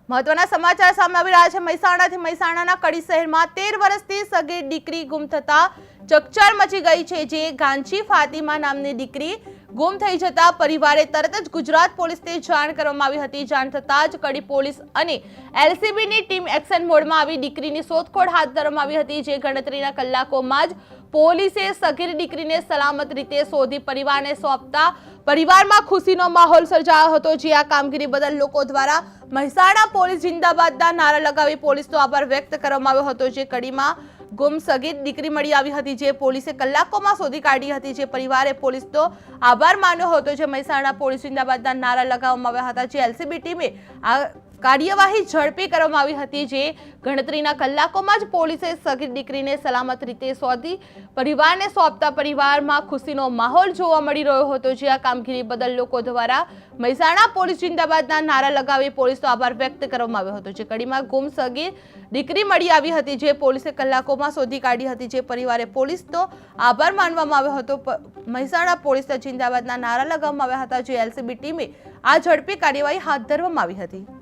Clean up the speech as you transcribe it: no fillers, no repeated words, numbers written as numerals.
મહત્વના સમાચાર સામે આવી રહ્યા છે। મહેસાણાના કડી શહેરમાં 13 વર્ષથી સગીર દીકરી ગુમ થતા ચકચાર મચી ગઈ છે। જે ગાંચી ફાતિમા નામની દીકરી ગુમ થઈ જતા પરિવારે તરત જ ગુજરાત પોલીસને જાણ કરવામાં આવી હતી। જાણ થતાં જ કડી પોલીસ અને એલસીબીની ટીમ એક્શન મોડમાં આવી દીકરીની શોધખોળ હાથ ધરવામાં આવી હતી। જે ગણતરીના કલાકોમાં જ પોલીસે સગીર દીકરીને સલામત રીતે શોધી પરિવારને સોંપતા પરિવારમાં ખુશીનો માહોલ સર્જાયો હતો। જે આ કામગીરી બદલ લોકો દ્વારા મહેસાણા પોલીસ જિંદાબાદના નારા લગાવી પોલીસનો આભાર વ્યક્ત કરવામાં આવ્યો હતો। જે કડીમાં ગુમ સગીર દીકરી મળી આવી હતી, જે પોલીસે કલાકોમાં શોધી કાઢી હતી। જે પરિવારે પોલીસનો આભાર માન્યો હતો। જે મહેસાણા પોલીસ જિંદાબાદના નારા લગાવવામાં આવ્યા હતા। જે એલસીબી ટીમે આ કાર્યવાહી ઝડપી કરવામાં આવી હતી। જે ગણતરીના કલાકોમાં જ પોલીસે સગીર દીકરીને સલામત રીતે શોધી પરિવારને સોંપતા પરિવારમાં ખુશીનો માહોલ જોવા મળી રહ્યો હતો। જે આ કામગીરી બદલ લોકો દ્વારા મહેસાણા પોલીસ જિંદાબાદના નારા લગાવી પોલીસનો આભાર વ્યક્ત કરવામાં આવ્યો હતો। જે કડીમાં ગુમ સગીર દીકરી મળી આવી હતી, જે પોલીસે કલાકોમાં શોધી કાઢી હતી। જે પરિવારે પોલીસનો આભાર માનવામાં આવ્યો હતો। મહેસાણા પોલીસના જિંદાબાદના નારા લગાવવામાં આવ્યા હતા। જે એલસીબી ટીમે આ ઝડપી કાર્યવાહી હાથ ધરવામાં આવી હતી।